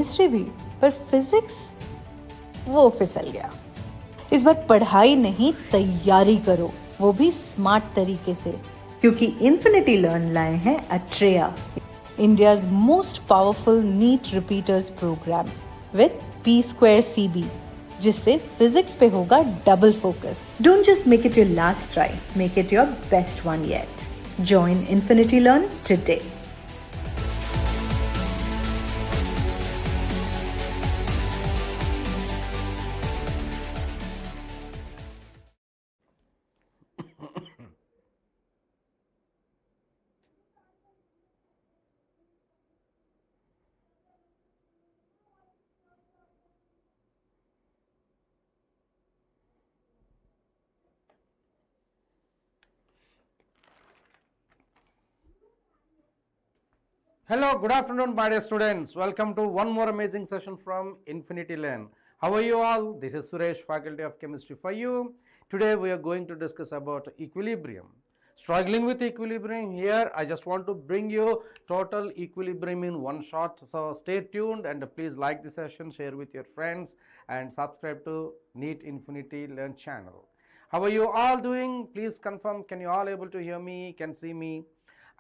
Chemistry भी, पर physics वो फिसल गया। इस बार पढ़ाई नहीं, तैयारी करो, वो भी स्मार्ट तरीके से, क्योंकि इन्फिनिटी लर्न लाए हैं Atreya, India's most powerful NEET repeaters program with P² CB, जिससे फिजिक्स पे होगा double focus. Don't just make it your last try, make it your best one yet. Join Infinity Learn today. Hello, good afternoon, my dear students. Welcome to one more amazing session from Infinity Learn. How are you all? This is Suresh, Faculty of Chemistry for you. Today we are going to discuss about equilibrium. Struggling with equilibrium here, I just want to bring you total equilibrium in one shot. So stay tuned and please like the session, share with your friends and subscribe to NEET Infinity Learn channel. How are you all doing? Please confirm, can you all able to hear me, can see me?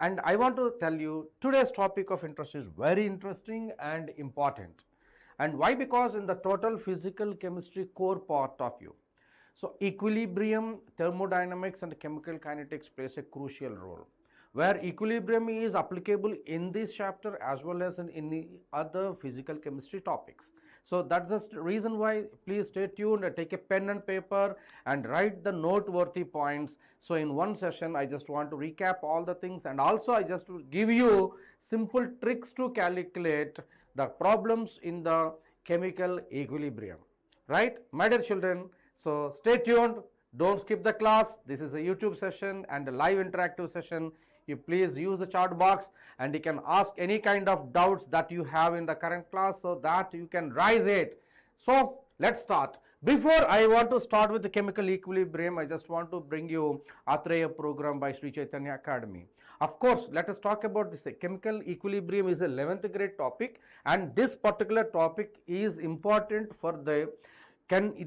And I want to tell you today's topic of interest is very interesting and important. And why? Because in the total physical chemistry core part of you. So equilibrium, thermodynamics and chemical kinetics plays a crucial role, where equilibrium is applicable in this chapter as well as in any other physical chemistry topics. So that's the reason why please stay tuned and take a pen and paper and write the noteworthy points. So in one session I just want to recap all the things, and also I just to give you simple tricks to calculate the problems in the chemical equilibrium. Right, my dear children? So stay tuned, don't skip the class. This is a YouTube session and a live interactive session. You please use the chat box and you can ask any kind of doubts that you have in the current class, so that you can raise it. So let's start. Before I want to start with the chemical equilibrium, I just want to bring you Atreya program by Sri Chaitanya Academy. Of course, let us talk about this. Chemical equilibrium is a 11th grade topic, and this particular topic is important for the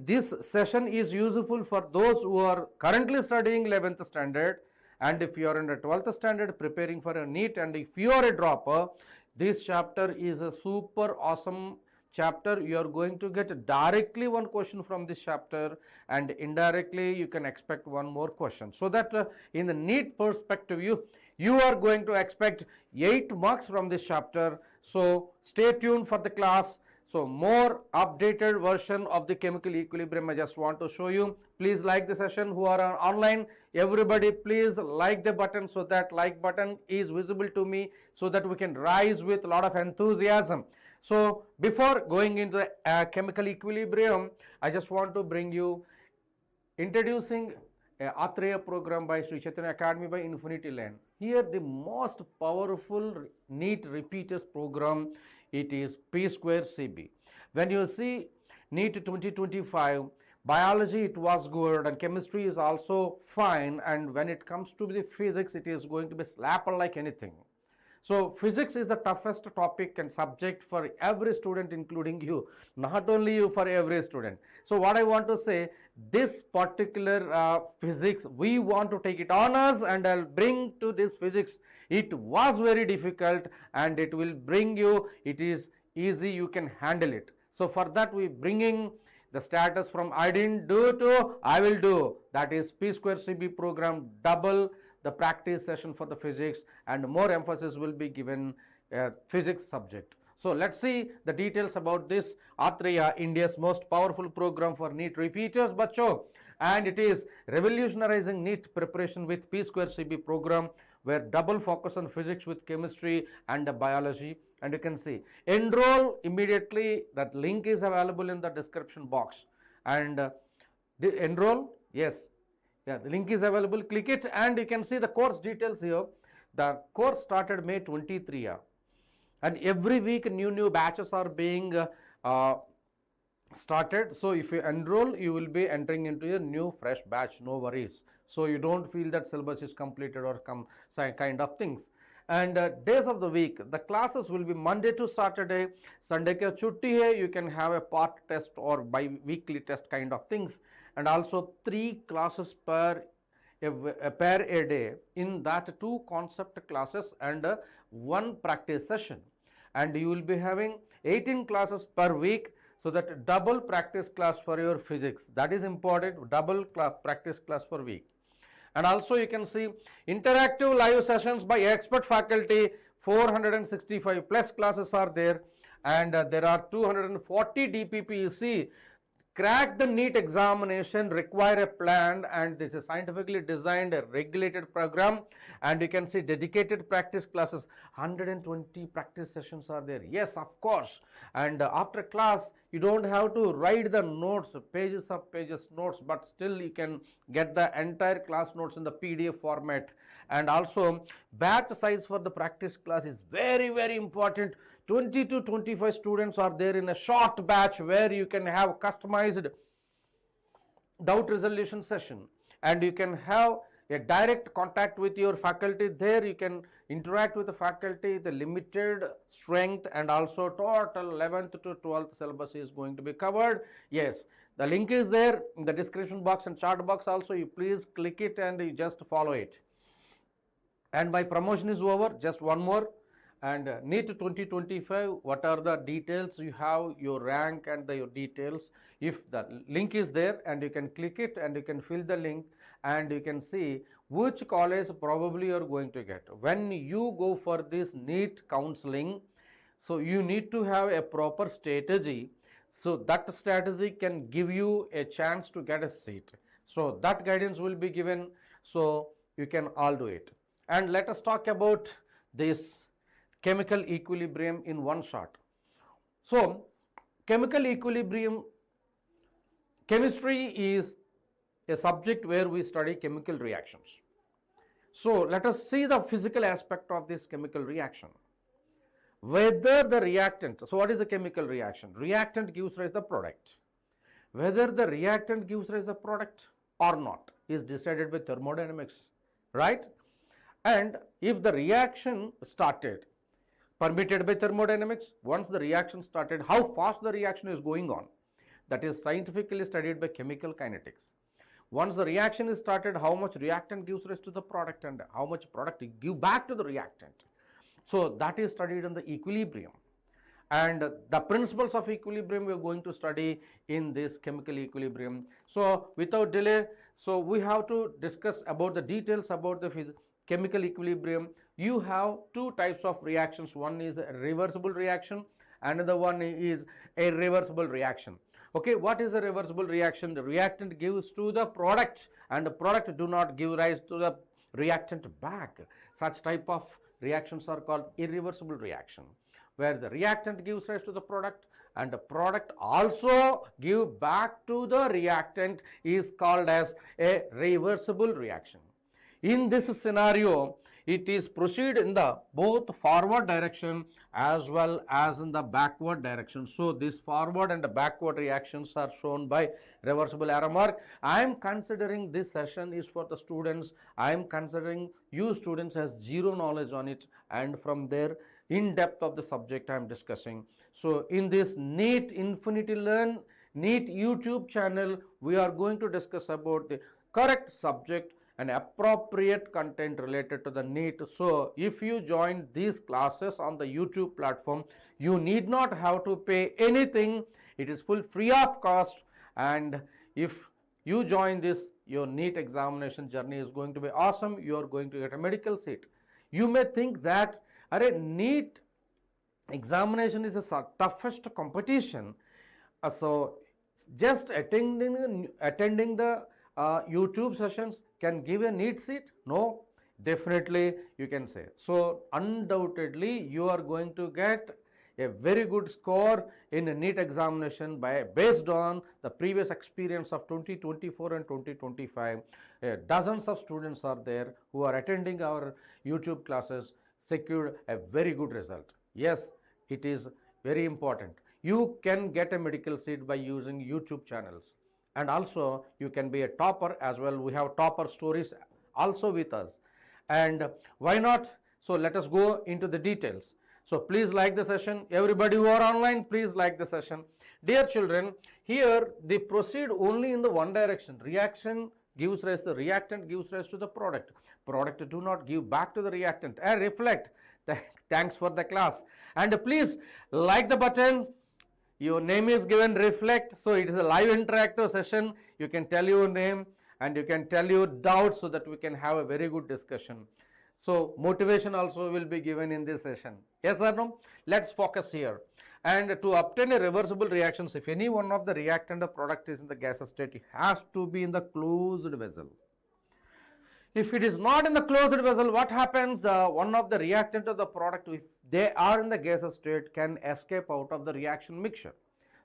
this session is useful for those who are currently studying 11th standard, and if you are in the 12th standard preparing for a NEET, and if you are a dropper, this chapter is a super awesome chapter. You are going to get directly one question from this chapter, and indirectly you can expect one more question, so that in the NEET perspective you are going to expect 8 marks from this chapter. So stay tuned for the class. So more updated version of the chemical equilibrium I just want to show you. Please like the session. Who are online, everybody please like the button, so that like button is visible to me, so that we can rise with a lot of enthusiasm. So before going into the chemical equilibrium, I just want to bring you introducing Atreya program by Sri Chaitanya Academy by Infinity Learn. Here the most powerful NEET repeaters program, it is P² CB. When you see NEET 2025, biology it was good and chemistry is also fine, and when it comes to the physics it is going to be slapper like anything. So physics is the toughest topic and subject for every student, including you, not only you, for every student. So what I want to say, this particular physics, we want to take it on us, and I'll bring to this physics. It was very difficult and it will bring you, it is easy, you can handle it. So for that we bringing the status from I didn't do to I will do, that is P² CB program, double the practice session for the physics, and more emphasis will be given physics subject. So let's see the details about this Atreya, India's most powerful program for NEET repeaters, bacho, and it is revolutionizing NEET preparation with P² CB program, where double focus on physics with chemistry and biology. And you can see, enroll immediately. That link is available in the description box, and enroll, yes, yeah, the link is available, click it, and you can see the course details here. The course started May 23, and every week new batches are being started. So if you enroll, you will be entering into a new fresh batch, no worries. So you don't feel that syllabus is completed or kind of things. And days of the week, the classes will be Monday to Saturday. Sunday ka chutti hai, you can have a part test or bi-weekly test kind of things. And also 3 classes per a day. In that 2 concept classes and 1 practice session. And you will be having 18 classes per week, so that double practice class for your physics. That is important, double practice class per week. And also you can see interactive live sessions by expert faculty, 465 plus classes are there, and there are 240 DPPEC. Crack the NEET examination require a plan, and this is scientifically designed a regulated program, and you can see dedicated practice classes, 120 practice sessions are there. Yes, of course. And after class you don't have to write the notes, pages of pages notes, but still you can get the entire class notes in the PDF format. And also batch size for the practice class is very, very important. 20 to 25 students are there in a short batch, where you can have customized doubt resolution session, and you can have a direct contact with your faculty. There you can interact with the faculty, the limited strength, and also total 11th to 12th syllabus is going to be covered. Yes, the link is there in the description box and chat box also. You please click it and you just follow it. And my promotion is over. Just one more. And NEET 2025, what are the details? You have your rank and your details. If the link is there, and you can click it and you can fill the link, and you can see which college probably you are going to get. When you go for this NEET counseling, so you need to have a proper strategy. So that strategy can give you a chance to get a seat. So that guidance will be given, so you can all do it. And let us talk about this chemical equilibrium in one shot. So chemical equilibrium, chemistry is a subject where we study chemical reactions. So let us see the physical aspect of this chemical reaction. Whether the reactant, so what is a chemical reaction? Reactant gives rise to the product. Whether the reactant gives rise to the product or not is decided by thermodynamics, right? And if the reaction started, permitted by thermodynamics, once the reaction started, how fast the reaction is going on, that is scientifically studied by chemical kinetics. Once the reaction is started, how much reactant gives rise to the product and how much product give back to the reactant. So that is studied in the equilibrium. And the principles of equilibrium we are going to study in this chemical equilibrium. So without delay, so we have to discuss about the details about the chemical equilibrium. You have 2 types of reactions. One is a reversible reaction, another one is a reversible reaction. Okay, what is a reversible reaction? The reactant gives to the product, and the product do not give rise to the reactant back. Such type of reactions are called irreversible reaction, where the reactant gives rise to the product and the product also give back to the reactant is called as a reversible reaction. In this scenario, it is proceed in the both forward direction as well as in the backward direction. So this forward and the backward reactions are shown by reversible arrow mark. I am considering this session is for the students. I am considering you students has zero knowledge on it, and from there in depth of the subject I am discussing. So in this NEET Infinity Learn NEET YouTube channel, we are going to discuss about the correct subject and appropriate content related to the NEET. So if you join these classes on the YouTube platform, you need not have to pay anything. It is full free of cost, and if you join this, your NEET examination journey is going to be awesome. You are going to get a medical seat. You may think that NEET examination is the toughest competition, so just attending the YouTube sessions can give a NEET seat? No, definitely you can say. So undoubtedly you are going to get a very good score in a NEET examination based on the previous experience of 2024 and 2025. Dozens of students are there who are attending our YouTube classes, secured a very good result. Yes, it is very important. You can get a medical seat by using YouTube channels. And also you can be a topper as well. We have topper stories also with us. And why not? So let us go into the details. So please like the session. Everybody who are online, please like the session. Dear children, here they proceed only in the one direction. Reaction gives rise, the reactant gives rise to the product. Product do not give back to the reactant. And reflect. Thanks for the class. And please like the button. Your name is given, reflect. So it is a live interactive session. You can tell your name and you can tell your doubts so that we can have a very good discussion. So motivation also will be given in this session. Yes or no? Let's focus here. And to obtain a reversible reactions, if any one of the reactant or product is in the gaseous state, it has to be in the closed vessel. If it is not in the closed vessel, what happens? The one of the reactant or the product, if they are in the gaseous state, can escape out of the reaction mixture.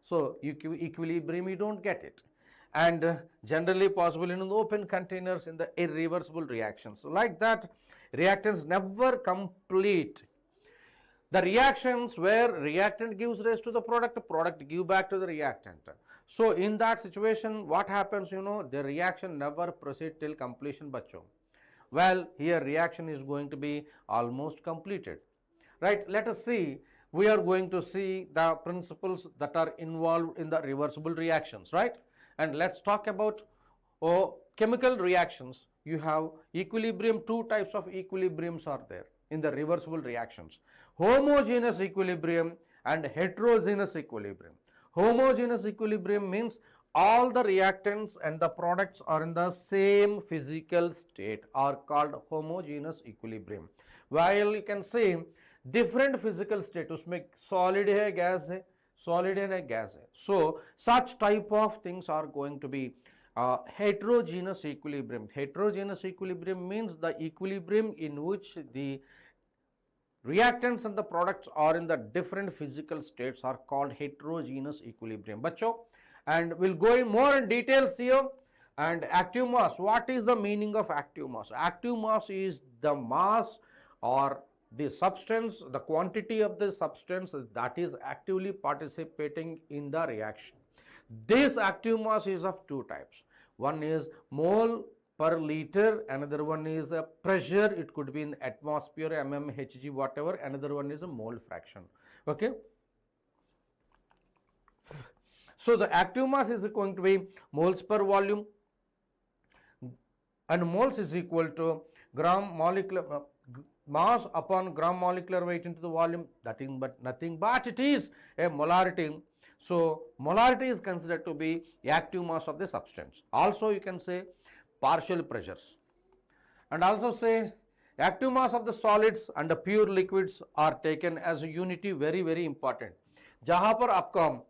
So equilibrium, you don't get it. And generally possible in the open containers in the irreversible reactions. So like that, reactants never complete. The reactions where reactant gives rise to the product give back to the reactant. So in that situation, what happens, the reaction never proceed till completion, bacho. Well, here reaction is going to be almost completed. Right, let us see. We are going to see the principles that are involved in the reversible reactions, right? And let's talk about chemical reactions. You have equilibrium, two types of equilibriums are there in the reversible reactions. Homogeneous equilibrium and heterogeneous equilibrium. Homogeneous equilibrium means all the reactants and the products are in the same physical state, are called homogeneous equilibrium. While you can say different physical state, उसमें solid है, gas है, solid है, gas है. So such type of things are going to be heterogeneous equilibrium. Heterogeneous equilibrium means the equilibrium in which the reactants and the products are in the different physical states are called heterogeneous equilibrium. Bacho, and we'll go in more in details here. And active mass, what is the meaning of active mass? Active mass is the mass or the substance, the quantity of the substance that is actively participating in the reaction. This active mass is of two types. One is mole per liter, another one is a pressure, it could be in atmosphere, Hg, whatever, another one is a mole fraction. Okay. So the active mass is going to be moles per volume, and moles is equal to gram molecular mass upon gram molecular weight into the volume, nothing but it is a molarity. So molarity is considered to be active mass of the substance. Also you can say partial pressures, and also say active mass of the solids and the pure liquids are taken as a unity, very very important. जहाँ पर आपका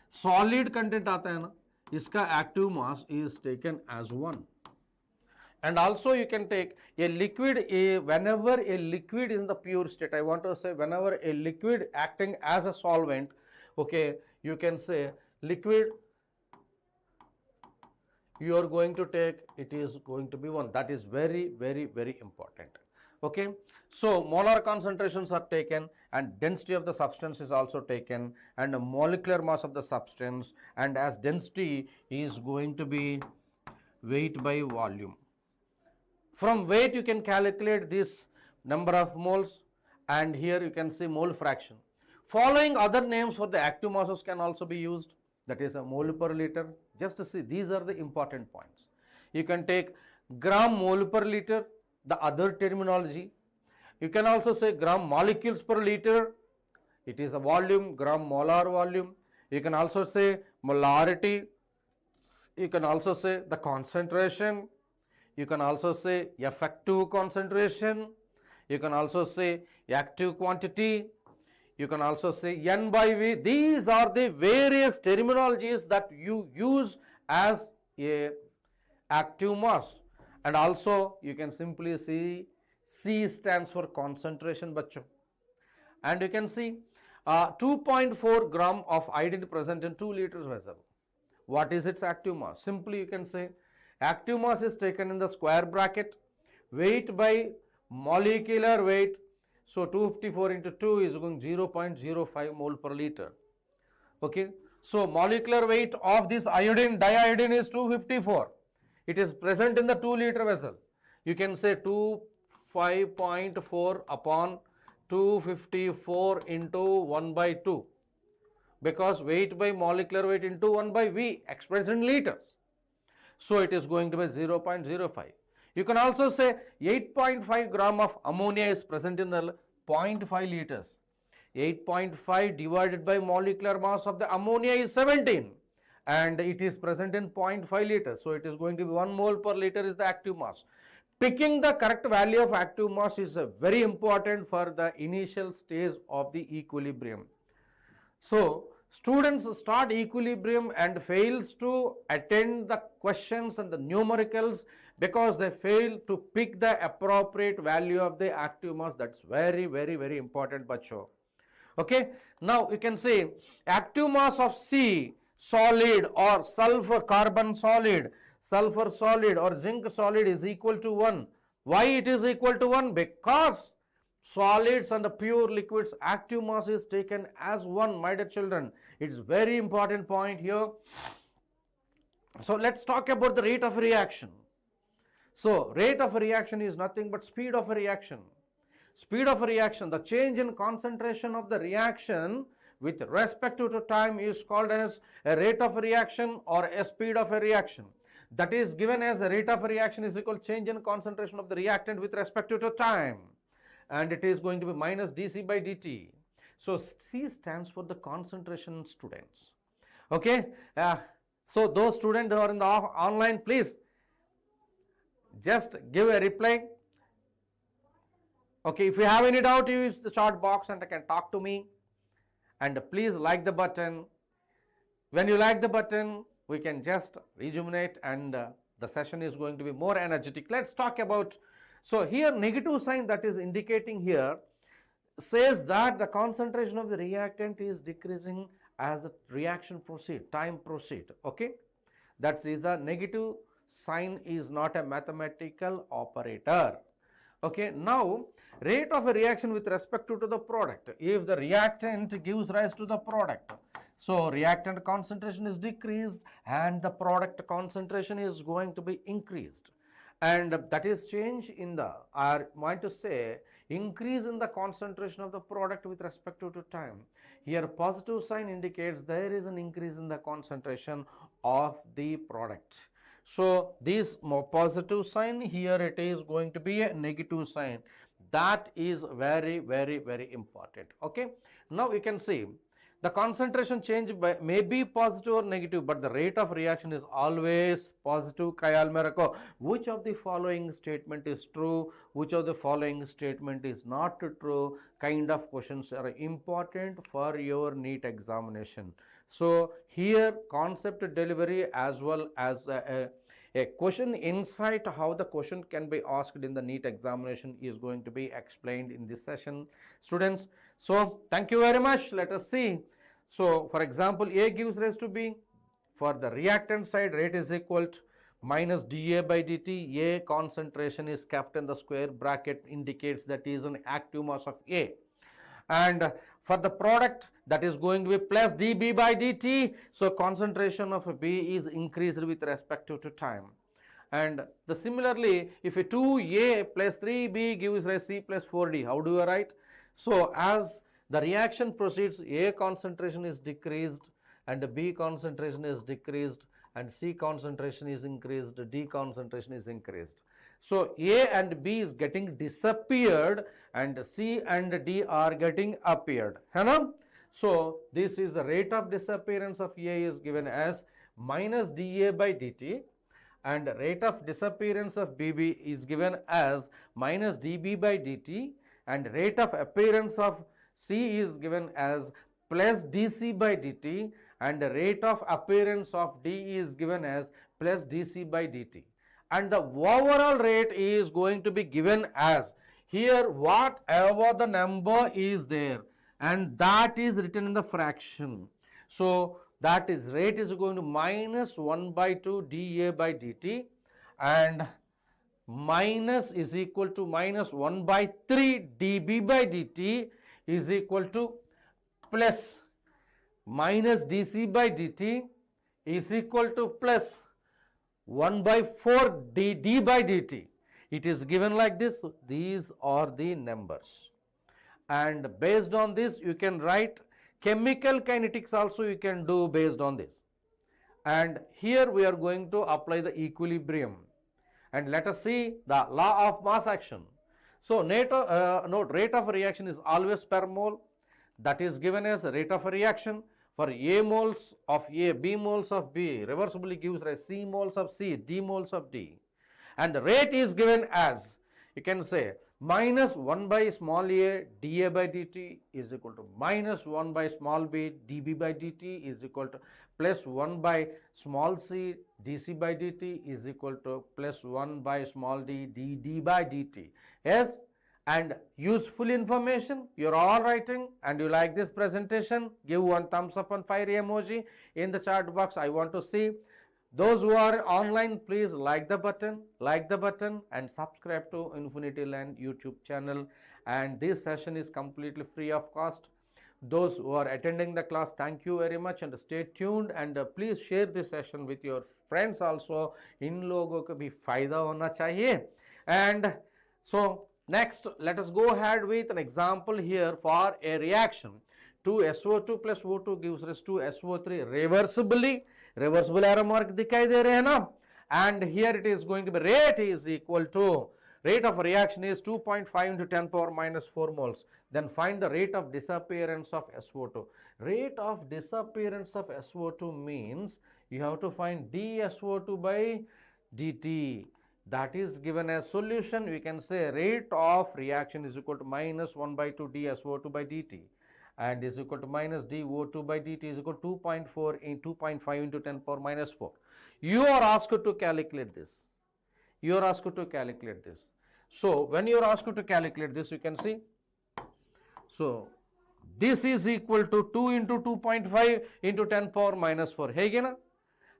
solid content आता है ना, इसका active mass is taken as 1. And also you can take a liquid, whenever a liquid is in the pure state, I want to say whenever a liquid acting as a solvent, okay, you can say liquid, you are going to take, it is going to be 1. That is very very very important. Okay, so molar concentrations are taken, and density of the substance is also taken, and the molecular mass of the substance, and as density is going to be weight by volume. From weight you can calculate this number of moles, and here you can see mole fraction. Following other names for the active masses can also be used, that is a mole per liter. Just to see, these are the important points. You can take gram mole per liter, the other terminology. You can also say gram molecules per liter, it is a volume, gram molar volume. You can also say molarity, you can also say the concentration, you can also say effective concentration, you can also say active quantity, you can also say N by V. These are the various terminologies that you use as a active mass. And also you can simply see C stands for concentration, bacho. And you can see 2.4 gram of iodine present in 2 liters vessel. What is its active mass? Simply you can say active mass is taken in the square bracket, weight by molecular weight. So 254 into 2 is going 0.05 mole per liter. Okay. So molecular weight of this iodine, diiodine is 254. It is present in the 2 liter vessel. You can say 5.4 upon 254 into 1 by 2, because weight by molecular weight into 1 by V expressed in liters. So it is going to be 0.05. You can also say 8.5 gram of ammonia is present in the 0.5 liters. 8.5 divided by molecular mass of the ammonia is 17, and it is present in 0.5 liters. So it is going to be 1 mole per liter is the active mass. Picking the correct value of active mass is very important for the initial stage of the equilibrium. So students start equilibrium and fails to attend the questions and the numericals because they fail to pick the appropriate value of the active mass. That's very, very, very important, bacho. Okay, now you can say active mass of C solid or sulfur carbon solid, sulfur solid or zinc solid is equal to 1. Why it is equal to 1? Because solids and the pure liquids active mass is taken as 1, my dear children. It is very important point here. So let's talk about the rate of reaction. So rate of reaction is nothing but speed of a reaction. Speed of a reaction, the change in concentration of the reaction with respect to time is called as a rate of reaction or a speed of a reaction. That is given as a rate of reaction is equal to change in concentration of the reactant with respect to time, and it is going to be minus dC by dt. So C stands for the concentration, students. Okay, so those students who are in the online, please just give a reply. Okay, if you have any doubt, you use the chat box and you can talk to me. And please like the button. When you like the button, we can just rejuvenate and the session is going to be more energetic. Let's talk about, so here negative sign that is indicating here says that the concentration of the reactant is decreasing as the reaction proceed, time proceed. Okay, that is the negative sign is not a mathematical operator. Okay, now rate of a reaction with respect to the product. If the reactant gives rise to the product, so reactant concentration is decreased and the product concentration is going to be increased, and that is change in the, I want to say, increase in the concentration of the product with respect to time. Here positive sign indicates there is an increase in the concentration of the product. So this more positive sign, here it is going to be a negative sign. That is very, very, very important. Okay, now you can see the concentration change may be positive or negative, but the rate of reaction is always positive. Kayal merako, which of the following statement is true, which of the following statement is not true, kind of questions are important for your NEET examination. So here concept delivery as well as a question insight how the question can be asked in the NEET examination is going to be explained in this session, students. So thank you very much. Let us see. So for example, A gives rise to B. For the reactant side, rate is equal to minus dA by dt. A concentration is kept in the square bracket, indicates that is an active mass of A. And for the product, that is going to be plus dB by dt. So concentration of B is increased with respect to time. And similarly, if a 2A plus 3B gives rise C plus 4D, how do you write? So as the reaction proceeds, A concentration is decreased and B concentration is decreased and C concentration is increased, D concentration is increased. So A and B is getting disappeared and C and D are getting appeared. So this is the rate of disappearance of A is given as minus dA by dt, and rate of disappearance of BB is given as minus dB by dt, and rate of appearance of C is given as plus dC by dt, and the rate of appearance of D is given as plus dC by dt. And the overall rate is going to be given as, here whatever the number is there, and that is written in the fraction. So that is rate is going to minus 1 by 2 dA by dt, and minus is equal to minus 1 by 3 dB by dt is equal to plus minus dC by dt is equal to plus 1 by 4 dd by dt It is given like this. These are the numbers. And based on this, you can write chemical kinetics also you can do based on this. And here we are going to apply the equilibrium. And let us see the law of mass action. So, note rate of reaction is always per mole. That is given as rate of reaction. For A moles of A, B moles of B, reversibly gives rise C moles of C, D moles of D. And the rate is given as, you can say, minus 1 by small a dA by dt is equal to minus 1 by small b dB by dt is equal to plus 1 by small c dC by dt is equal to plus 1 by small d dd by dt. Yes, and useful information you are all writing, and you like this presentation, give one thumbs up and fire emoji in the chat box. I want to see. Those who are online, please like the button and subscribe to Infinity Land YouTube channel. And this session is completely free of cost. Those who are attending the class, thank you very much and stay tuned, and please share this session with your friends also. In लोगों को भी फायदा होना चाहिए. And so next, let us go ahead with an example here for a reaction. 2SO2 plus O2 gives rise to SO3 reversibly. Reversible arrow mark दिखाई दे रहे हैं ना. And here it is going to be rate is equal to, rate of reaction is 2.5 into 10 power minus 4 moles. Then find the rate of disappearance of SO2. Rate of disappearance of SO2 means you have to find dSO2 by dt. That is given as solution. We can say rate of reaction is equal to minus 1 by 2 dSO2 by dt. And is equal to minus dO2 by dt is equal to 2.4 in 2.5 into 10 power minus 4. You are asked to calculate this. You are asked to calculate this. So, when you are asked to calculate this, you can see. So, this is equal to 2 into 2.5 into 10 power minus 4. Hege na?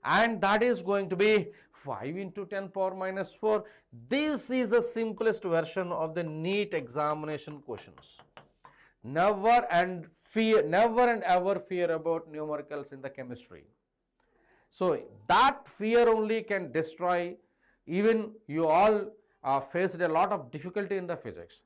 And that is going to be 5 into 10 power minus 4. This is the simplest version of the NEET examination questions. Never and ever fear about numericals in the chemistry. So that fear only can destroy. Even you all faced a lot of difficulty in the physics.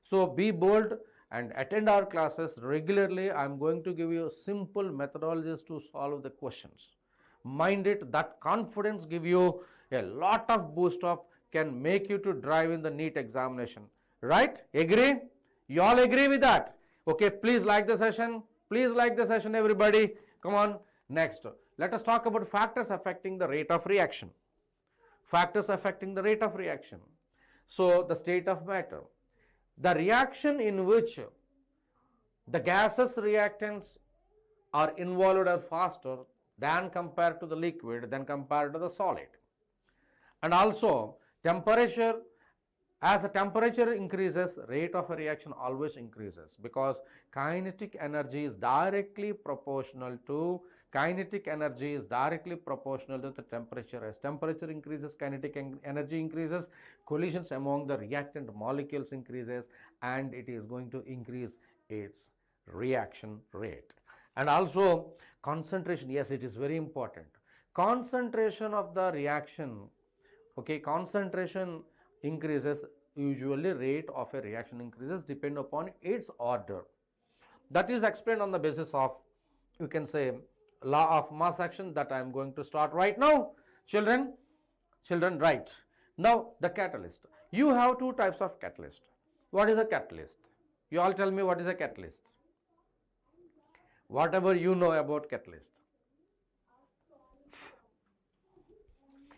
So be bold and attend our classes regularly. I am going to give you simple methodologies to solve the questions. Mind it, that confidence give you a lot of boost up, can make you to drive in the NEET examination. Right? Agree? You all agree with that? Okay, please like the session. Please like the session, everybody. Come on. Next, let us talk about factors affecting the rate of reaction. Factors affecting the rate of reaction. So, the state of matter. The reaction in which the gases reactants are involved are faster than compared to the liquid, than compared to the solid. And also, temperature. As the temperature increases, rate of a reaction always increases, because kinetic energy is directly proportional to the temperature. As temperature increases, kinetic energy increases, collisions among the reactant molecules increases, and it is going to increase its reaction rate. And also concentration, yes, it is very important. Concentration of the reaction, okay, concentration increases, usually rate of a reaction increases depend upon its order. That is explained on the basis of, you can say, law of mass action that I am going to start right now. Children, right. Now the catalyst. You have two types of catalyst. What is a catalyst? You all tell me what is a catalyst. Whatever you know about catalyst.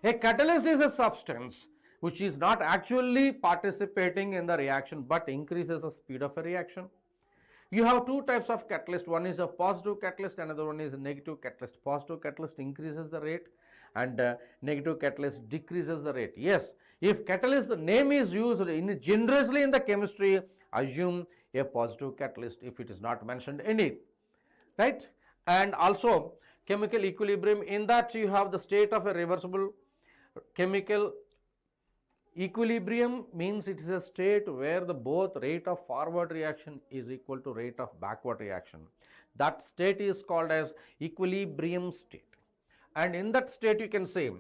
A catalyst is a substance which is not actually participating in the reaction but increases the speed of a reaction. You have two types of catalyst. One is a positive catalyst, another one is a negative catalyst. Positive catalyst increases the rate and negative catalyst decreases the rate. Yes, if catalyst the name is used generously in the chemistry, assume a positive catalyst if it is not mentioned in it, right? And also chemical equilibrium, in that you have the state of a reversible. Chemical equilibrium means it is a state where the both rate of forward reaction is equal to rate of backward reaction. That state is called as equilibrium state. And in that state you can say,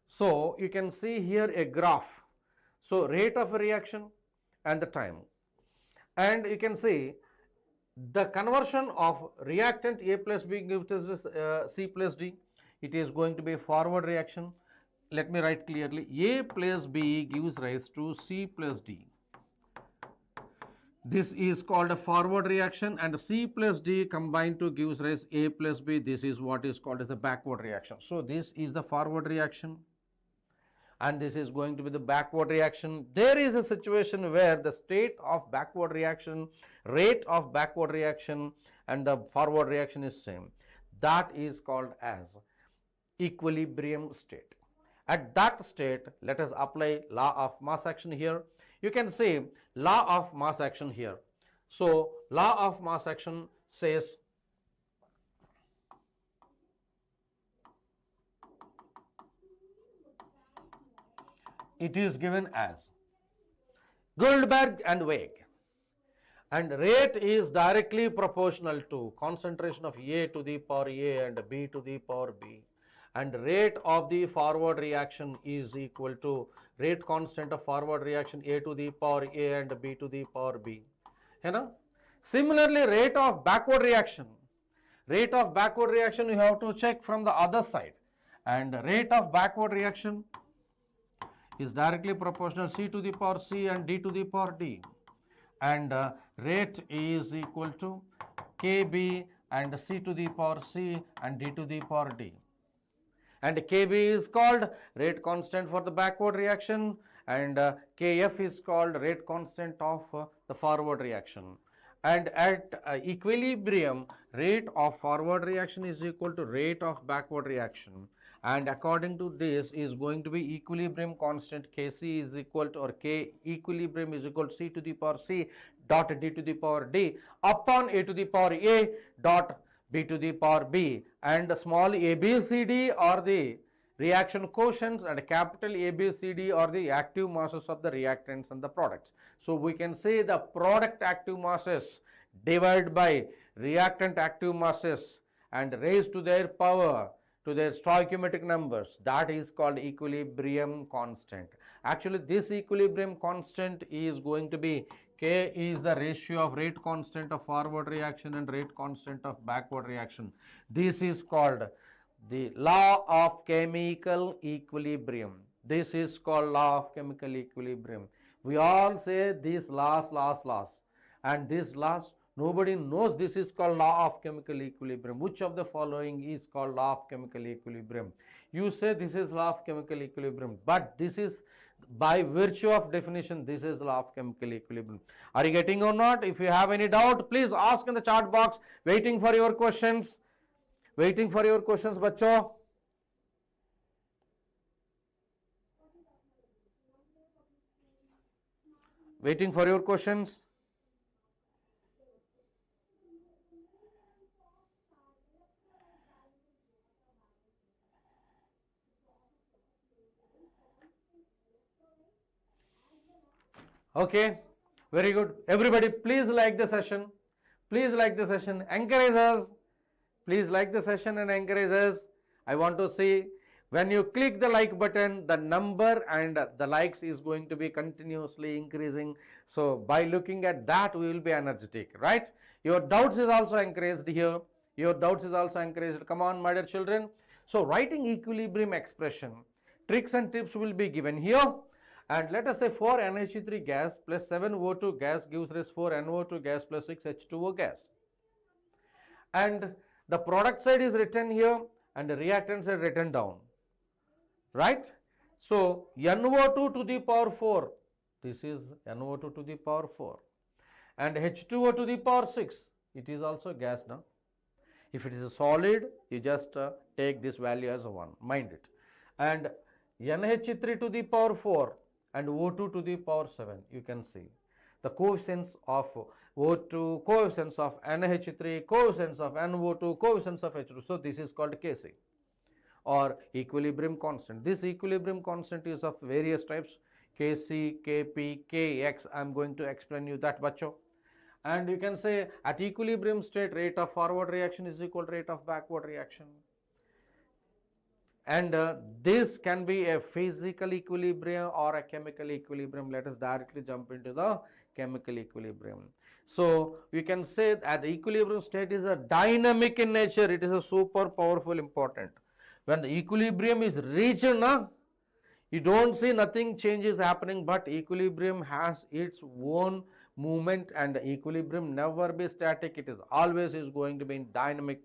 so you can see here a graph. So rate of reaction and the time. And you can see the conversion of reactant A plus B gives us C plus D. It is going to be a forward reaction. Let me write clearly. A plus B gives rise to C plus D. This is called a forward reaction, and C plus D combined to gives rise A plus B. This is what is called as the backward reaction. So this is the forward reaction, and this is going to be the backward reaction. There is a situation where the state of backward reaction, rate of backward reaction and the forward reaction is same. That is called as equilibrium state. At that state, let us apply law of mass action here. You can say law of mass action here. So law of mass action says it is given as Goldberg and Weig, and rate is directly proportional to concentration of A to the power A and B to the power B, and rate of the forward reaction is equal to rate constant of forward reaction A to the power A and B to the power B. You know? Similarly, rate of backward reaction you have to check from the other side, and rate of backward reaction is directly proportional C to the power C and D to the power D, and rate is equal to KB and C to the power C and D to the power D, and KB is called rate constant for the backward reaction, and KF is called rate constant of the forward reaction. And at equilibrium, rate of forward reaction is equal to rate of backward reaction, and according to this is going to be equilibrium constant Kc is equal to, or K equilibrium is equal to C to the power C dot D to the power D upon A to the power A dot B to the power B, and small a, b, c, d are the reaction quotients, and capital A, B, C, D are the active masses of the reactants and the products. So we can say the product active masses divided by reactant active masses and raised to their power, to their stoichiometric numbers, that is called equilibrium constant. Actually, this equilibrium constant is going to be K is the ratio of rate constant of forward reaction and rate constant of backward reaction. This is called the law of chemical equilibrium. This is called law of chemical equilibrium. We all say these laws, and these laws nobody knows. This is called law of chemical equilibrium. Which of the following is called law of chemical equilibrium? You say this is law of chemical equilibrium, but this is by virtue of definition, this is law of chemical equilibrium. Are you getting or not? If you have any doubt, please ask in the chat box. Waiting for your questions. Waiting for your questions, bachcho. Waiting for your questions. Okay, very good. Everybody, please like the session. Please like the session. Encourage us. Please like the session and encourage us. I want to see when you click the like button, the number and the likes is going to be continuously increasing. So by looking at that, we will be energetic, right? Your doubts is also encouraged here. Your doubts is also encouraged. Come on, my dear children. So writing equilibrium expression, tricks and tips will be given here. And let us say 4 NH3 gas plus 7 O2 gas gives rise 4 NO2 gas plus 6 H2O gas. And the product side is written here and the reactant side written down, right? So NO2 to the power 4, this is NO2 to the power 4, and H2O to the power 6, it is also gas now. If it is a solid, you just take this value as a 1, mind it. And NH3 to the power 4 and O2 to the power 7, you can see the coefficients of O2, coefficients of NH3, coefficients of NO2, coefficients of H2. So this is called Kc or equilibrium constant. This equilibrium constant is of various types, Kc, Kp, Kx. I am going to explain you that, bacho. And you can say at equilibrium state, rate of forward reaction is equal to rate of backward reaction. and this can be a physical equilibrium or a chemical equilibrium. Let us directly jump into the chemical equilibrium. So you can say that the equilibrium state is a dynamic in nature. It is a super powerful important. When the equilibrium is reached, you don't see nothing changes happening, but equilibrium has its own movement, and the equilibrium never be static. It is always is going to be in dynamic,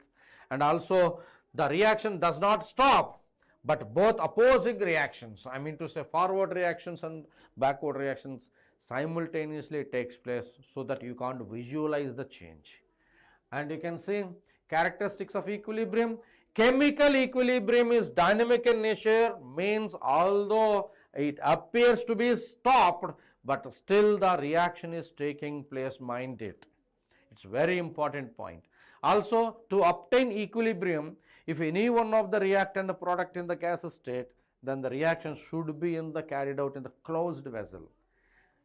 and also the reaction does not stop, but both opposing reactions, I mean to say forward reactions and backward reactions, simultaneously takes place, so that you can't visualize the change. And you can see characteristics of equilibrium. Chemical equilibrium is dynamic in nature, means although it appears to be stopped, but still the reaction is taking place, mind it. It's very important point. Also, to obtain equilibrium, if any one of the reactant and the product in the gas state, then the reaction should be carried out in the closed vessel.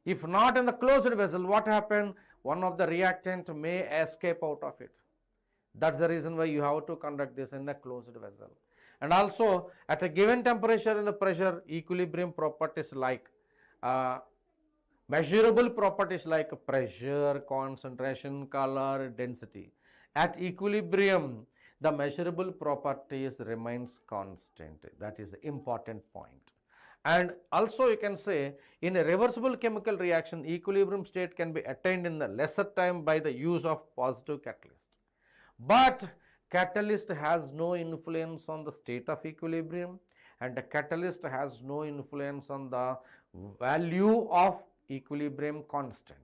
If not in the closed vessel, what happens? One of the reactant may escape out of it. That's the reason why you have to conduct this in a closed vessel. And also, at a given temperature and the pressure, equilibrium properties like measurable properties like pressure, concentration, color, density. At equilibrium, the measurable properties remains constant. That is the important point. And also you can say, in a reversible chemical reaction, equilibrium state can be attained in the lesser time by the use of positive catalyst. But catalyst has no influence on the state of equilibrium, and the catalyst has no influence on the value of equilibrium constant.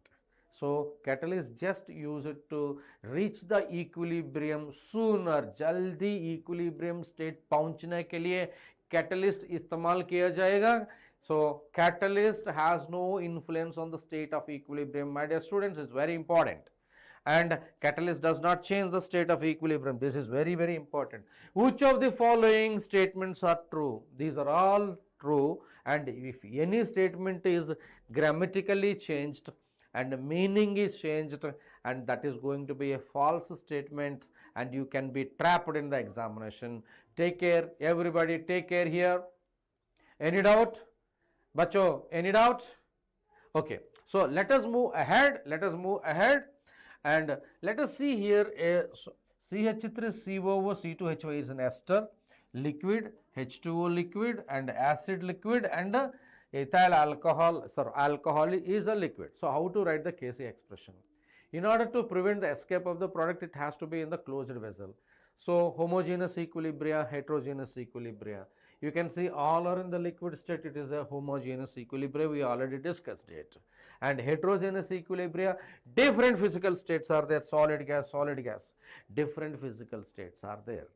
So catalyst just use it to reach the equilibrium sooner. जल्दी equilibrium state पहुंचने के लिए catalyst इस्तेमाल किया जाएगा. So catalyst has no influence on the state of equilibrium. My dear students, is very important. And catalyst does not change the state of equilibrium. This is very, very important. Which of the following statements are true? These are all true, and if any statement is grammatically changed and meaning is changed, and that is going to be a false statement, and you can be trapped in the examination. Take care, everybody, take care here. Any doubt? Bacho, any doubt? Okay, so let us move ahead. And let us see here, CH3 COO C2H5 is an ester, liquid, H2O liquid, and acid liquid, and ethyl alcohol, alcohol is a liquid. So how to write the Kc expression? In order to prevent the escape of the product, it has to be in the closed vessel. So homogeneous equilibria, heterogeneous equilibria. You can see all are in the liquid state. It is a homogeneous equilibria. We already discussed it. And heterogeneous equilibria, different physical states are there. Solid gas, different physical states are there.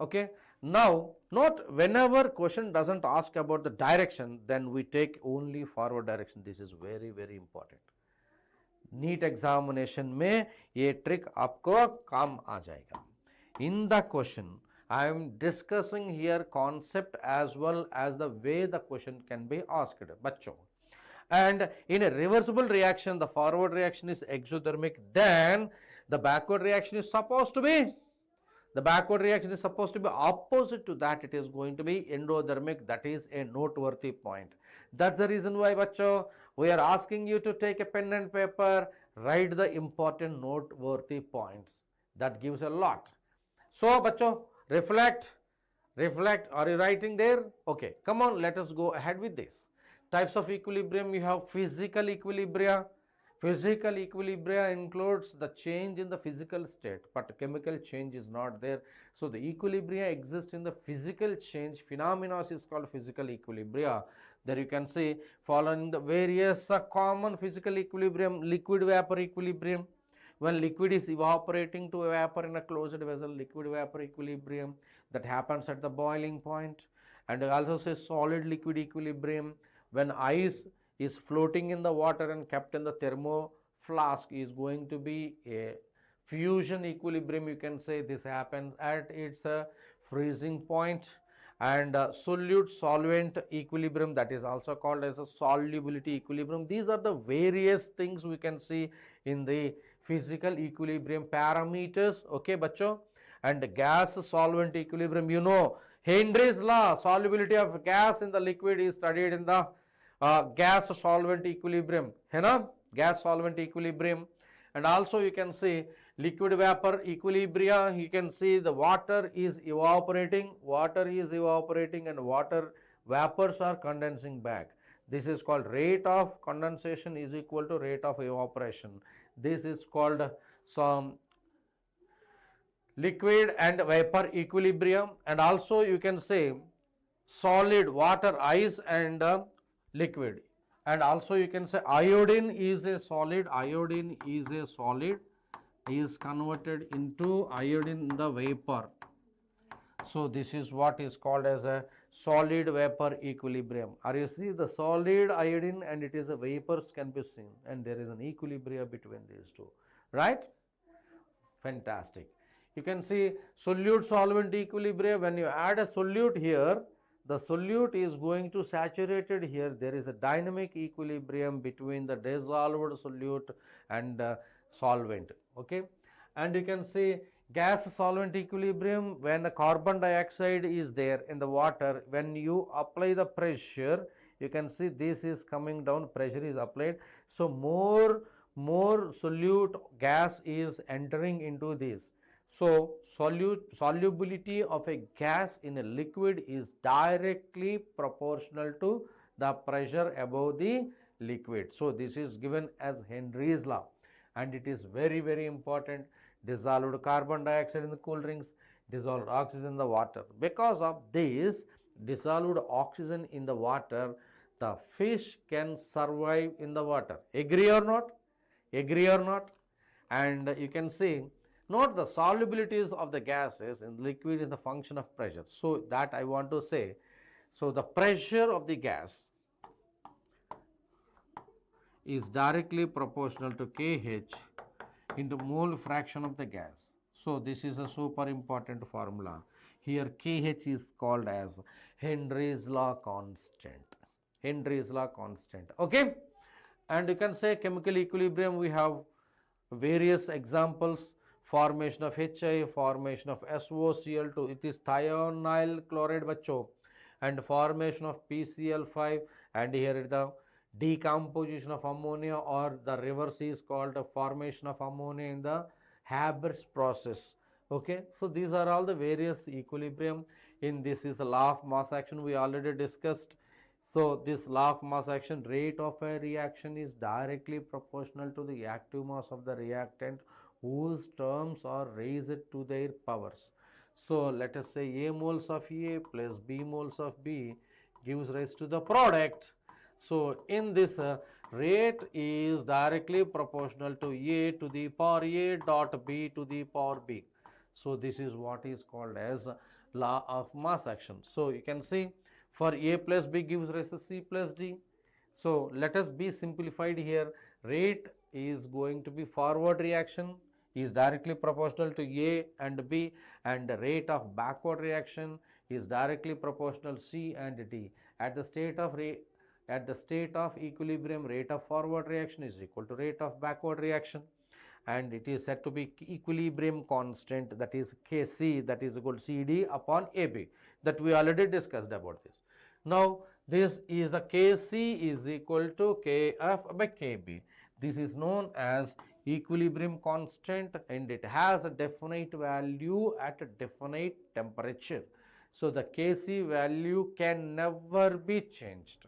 Okay. Now, note, whenever question doesn't ask about the direction, then we take only forward direction. This is very, very important. NEET examination में ये trick आपको काम आ जाएगा. In the question, I am discussing here concept as well as the way the question can be asked. बच्चों, and in a reversible reaction, the forward reaction is exothermic, then the backward reaction is supposed to be opposite to that. It is going to be endothermic. That is a noteworthy point. That's the reason why, bachcho, we are asking you to take a pen and paper, write the important noteworthy points. That gives a lot. So, bachcho, reflect. Are you writing there? Okay, come on, let us go ahead with this. Types of equilibrium, you have physical equilibria. Physical equilibria includes the change in the physical state, but chemical change is not there. So the equilibria exist in the physical change. Phenomena is called physical equilibria. There you can see following the various common physical equilibrium. Liquid vapor equilibrium, when liquid is evaporating to vapor in a closed vessel, liquid vapor equilibrium, that happens at the boiling point. And also say solid liquid equilibrium, when ice is floating in the water and kept in the thermo flask, is going to be a fusion equilibrium. You can say this happens at its freezing point. And solute solvent equilibrium, that is also called as a solubility equilibrium. These are the various things we can see in the physical equilibrium parameters. Okay, bachcho. and gas solvent equilibrium. You know Henry's law, solubility of gas in the liquid is studied in the gas solvent equilibrium, है ना, gas solvent equilibrium. And also you can see liquid vapor equilibria. You can see the water is evaporating, and water vapors are condensing back. This is called rate of condensation is equal to rate of evaporation. This is called some liquid and vapor equilibrium. And also you can say solid, water, ice, and liquid. And also you can say iodine is a solid, is converted into iodine in the vapor. So this is what is called as a solid vapor equilibrium. Are you see the solid iodine and it is a vapors can be seen, and there is an equilibrium between these two, right? Fantastic. You can see solute solvent equilibrium. When you add a solute here, the solute is going to saturated here. There is a dynamic equilibrium between the dissolved solute and solvent. Okay, and you can see gas solvent equilibrium. When the carbon dioxide is there in the water, when you apply the pressure, you can see this is coming down, pressure is applied. So more solute gas is entering into this. So solubility of a gas in a liquid is directly proportional to the pressure above the liquid. So this is given as Henry's law, and it is very, very important. Dissolved carbon dioxide in the cool drinks, dissolved oxygen in the water. Because of this dissolved oxygen in the water, the fish can survive in the water. Agree or not? Agree or not? And you can see, note the solubilities of the gases in liquid is the function of pressure. So that I want to say. So the pressure of the gas is directly proportional to kH into mole fraction of the gas. So this is a super important formula. Here kH is called as Henry's law constant. Henry's law constant. Okay, and you can say chemical equilibrium. We have various examples. Formation of HI, formation of SOCl2, it is thionyl chloride bachcho, and formation of PCl5, and here is the decomposition of ammonia, or the reverse is called the formation of ammonia in the Haber's process. Okay, so these are all the various equilibrium. In this is the law of mass action we already discussed. So this law of mass action, rate of a reaction is directly proportional to the active mass of the reactant, whose terms are raised to their powers. So let us say A moles of A plus B moles of B gives rise to the product. So in this rate is directly proportional to A to the power A dot B to the power B. So this is what is called as law of mass action. So you can see for A plus B gives rise to C plus D. So let us be simplified here. Rate is going to be forward reaction is directly proportional to A and B, and the rate of backward reaction is directly proportional C and D. At the state of equilibrium, rate of forward reaction is equal to rate of backward reaction, and it is said to be equilibrium constant, that is Kc, that is equal to Cd upon Ab, that we already discussed about this. Now this is the Kc is equal to Kf by Kb. This is known as equilibrium constant, and it has a definite value at a definite temperature. So the Kc value can never be changed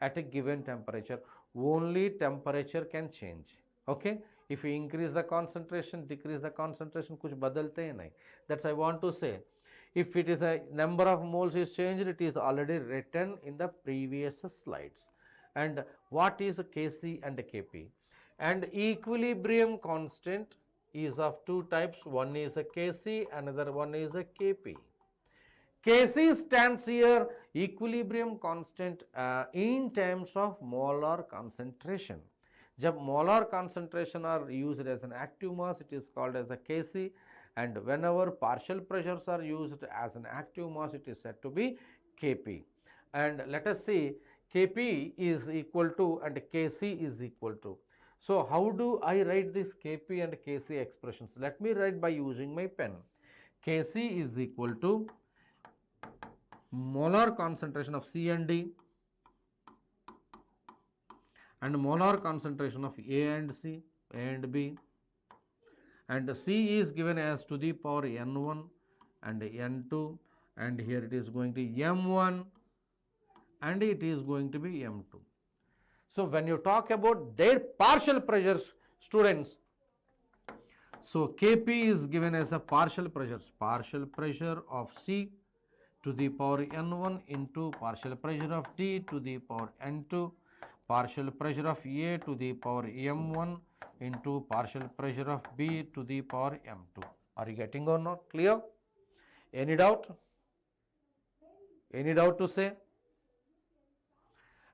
at a given temperature. Only temperature can change. Okay, if you increase the concentration, decrease the concentration, kuch badalte hai nahi. That's I want to say. If it is a number of moles is changed, it is already written in the previous slides. And what is Kc and Kp? And equilibrium constant is of two types. One is a Kc, another one is a Kp. Kc stands here equilibrium constant in terms of molar concentration. Jab molar concentration are used as an active mass, it is called as a Kc, and whenever partial pressures are used as an active mass, it is said to be Kp. And let us see, Kp is equal to and Kc is equal to. So how do I write this Kp and Kc expressions? Let me write by using my pen. Kc is equal to molar concentration of C and D and molar concentration of A and C, A and B, and C is given as to the power N1 and N2, and here it is going to M1 and it is going to be M2. So when you talk about their partial pressures, students, so Kp is given as a partial pressure of C to the power N1 into partial pressure of D to the power N2, partial pressure of A to the power M1 into partial pressure of B to the power M2. Are you getting or not? Clear? Any doubt? Any doubt to say?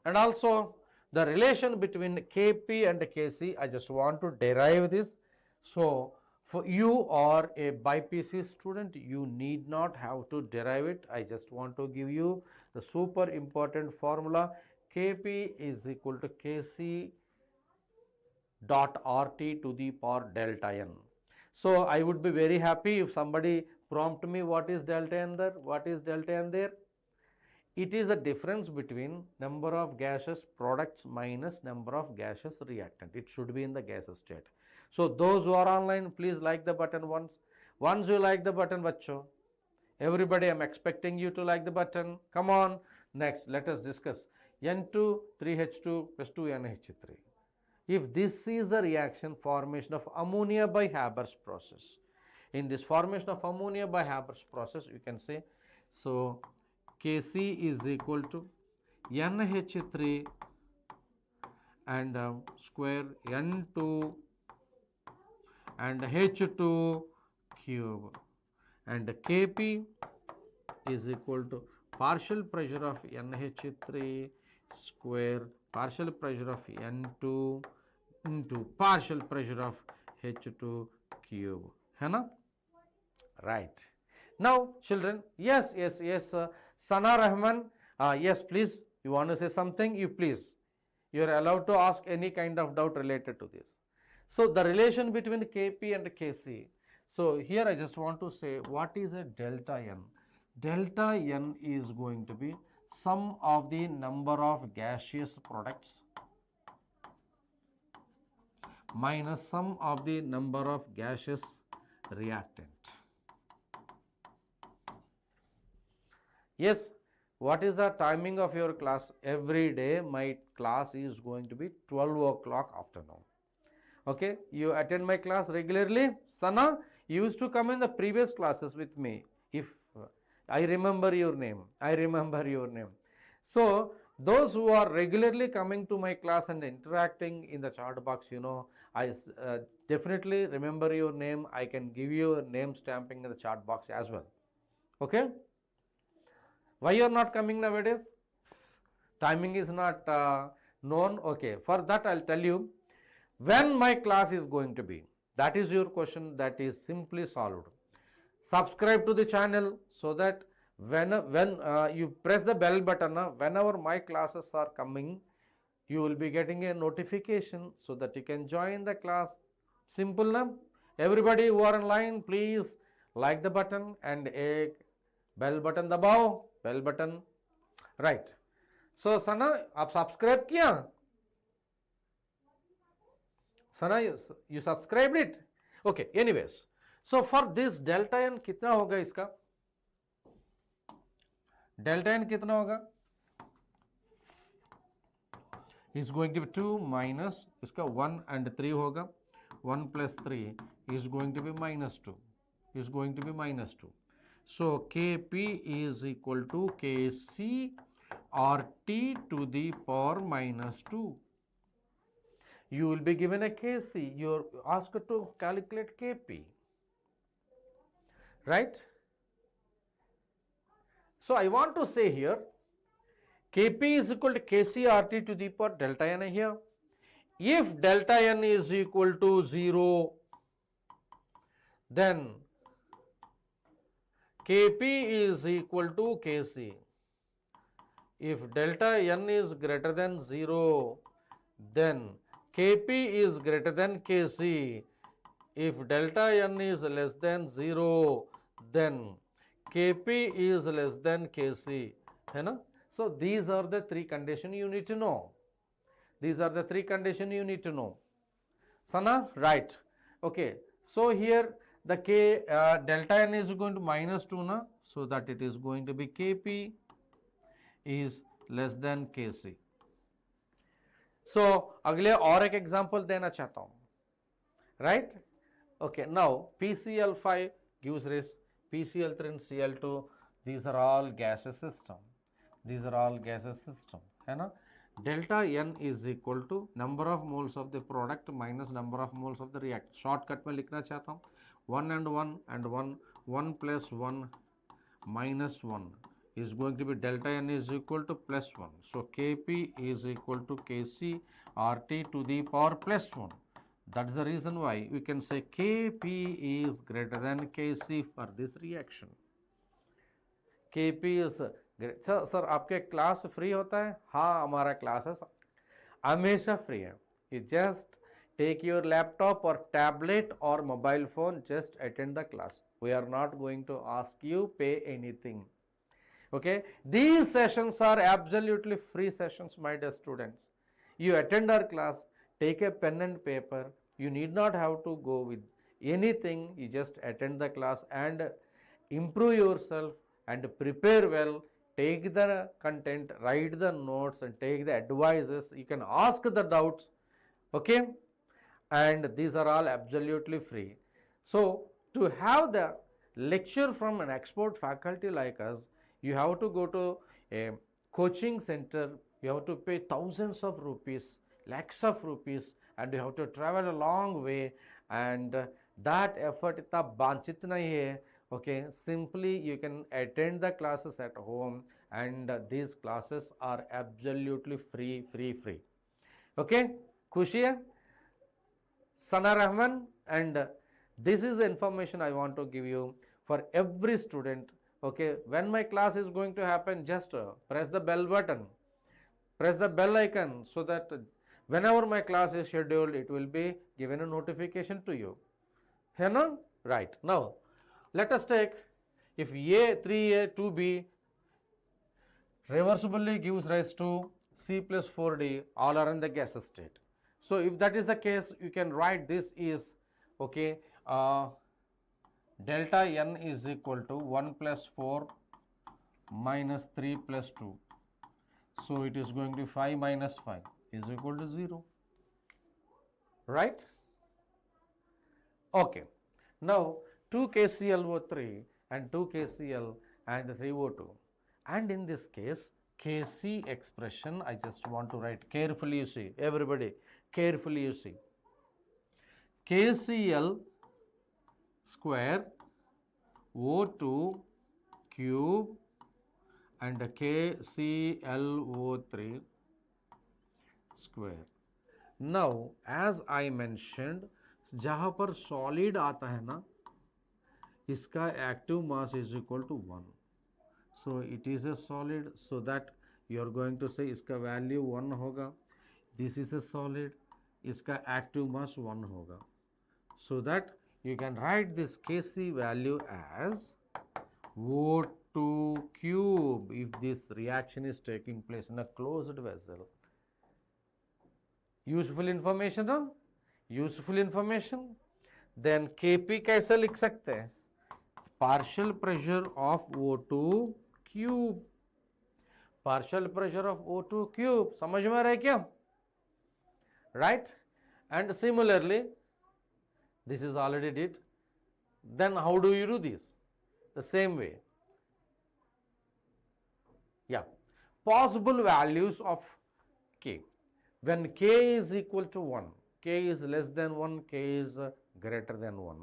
And also the relation between Kp and Kc, I just want to derive this. So for you are a BPC student, you need not have to derive it. I just want to give you the super important formula. Kp is equal to Kc dot RT to the power delta n. So I would be very happy if somebody prompt me what is delta n there, what is delta n there. It is the difference between number of gaseous products minus number of gaseous reactant. It should be in the gaseous state. So those who are online, please like the button once. Once you like the button, bacho. Everybody, I am expecting you to like the button. Come on. Next, let us discuss N2 3H2 plus 2NH3. If this is the reaction formation of ammonia by Haber's process, in this formation of ammonia by Haber's process, you can say, so Kc is equal to NH3 and square N2 and H2 cube, and Kp is equal to partial pressure of NH3 square partial pressure of N2 into partial pressure of H2 cube. है ना? Right. Now children, yes, Sana Rahman, yes please, you want to say something, you please, you are allowed to ask any kind of doubt related to this. So the relation between Kp and Kc, so here I just want to say what is a delta n. Delta n is going to be sum of the number of gaseous products minus sum of the number of gaseous reactant. Yes, what is the timing of your class? Every day my class is going to be 12 o'clock afternoon. Okay, you attend my class regularly. Sana, you used to come in the previous classes with me. If I remember your name, So those who are regularly coming to my class and interacting in the chat box, you know, I definitely remember your name. I can give you a name stamping in the chat box as well. Okay. Why you are not coming nowadays? Timing is not known. Okay, for that I will tell you when my class is going to be. That is your question, that is simply solved. Subscribe to the channel so that when you press the bell button, whenever my classes are coming, you will be getting a notification so that you can join the class. Simple na? Everybody who are online, please like the button and a bell button dabao. Bell button, right? So Sana, आप subscribe किया? Sana, you subscribed it? Okay. Anyways, so for this delta n कितना होगा इसका? Delta n कितना होगा? Is going to be 2 minus इसका 1 and 3 होगा. 1 plus 3 is going to be minus 2. Is going to be minus 2. So Kp is equal to Kc RT to the power minus 2. You will be given a Kc. You are asked to calculate Kp. Right? So I want to say here Kp is equal to Kc RT to the power delta n here. If delta n is equal to 0, then Kp is equal to Kc. If delta n is greater than 0, then Kp is greater than Kc. If delta n is less than 0, then Kp is less than Kc, है ना? So these are the three conditions you need to know. These are the three conditions you need to know. Sana, right? Okay. So here the K delta n is going to minus 2 na, so that it is going to be Kp is less than Kc. So अगले और एक example देना चाहता हूँ, right? Okay, now PCl5 gives rise PCl3 and Cl2. These are all gaseous system. These are all gaseous system, है ना? Delta n is equal to number of moles of the product minus number of moles of the reactant. Shortcut में लिखना चाहता हूँ 1 and 1 and 1, 1 plus 1 minus 1 is going to be delta n is equal to plus 1. So Kp is equal to Kc RT to the power plus 1. That's the reason why we can say Kp is greater than Kc for this reaction. Kp is sir आपके class free होता है? हाँ, हमारा classes हमेशा free है. You just take your laptop or tablet or mobile phone, just attend the class. We are not going to ask you pay anything. Okay, these sessions are absolutely free sessions, my dear students. You attend our class, take a pen and paper. You need not have to go with anything. You just attend the class and improve yourself and prepare well. Take the content, write the notes and take the advices. You can ask the doubts, okay? And these are all absolutely free. So to have the lecture from an expert faculty like us, you have to go to a coaching center, you have to pay thousands of rupees, lakhs of rupees, and you have to travel a long way, and that effort itna banchit nahi hai. Okay, simply you can attend the classes at home, and these classes are absolutely free. Okay, खुशी है? Sana Rahman, and this is the information I want to give you for every student. Okay, when my class is going to happen, just press the bell button, press the bell icon, so that whenever my class is scheduled, it will be given a notification to you. है ना? Right. Now let us take, if A, 3A, 2B reversibly gives rise to C plus 4D, all are in the gaseous state. So if that is the case, you can write this is, okay, delta n is equal to 1 plus 4 minus 3 plus 2. So it is going to be 5 minus 5 is equal to 0. Right? Okay. Now 2 KClO3 and 2 KCl and 3O2. And in this case, Kc expression, I just want to write carefully, you see, everybody, carefully you see. KCl square O2 cube and KClO3 square. Now, as I mentioned, जहाँ पर solid आता है ना, इसका active mass is equal to 1. So it is a solid, so that you are going to say इसका value 1 होगा. This is a solid, इसका active mass 1 होगा. So that you can write this Kc value as O2 cube if this reaction is taking place in a closed vessel. Useful information, no? Useful information. Then Kp कैसे लिख सकते हैं? Partial pressure of O2 cube. Partial pressure of O2 cube. समझ में आ रहा है क्या? Right? And similarly, this is already did. Then how do you do this? The same way. Yeah. Possible values of K. When K is equal to 1, K is less than 1, K is greater than 1.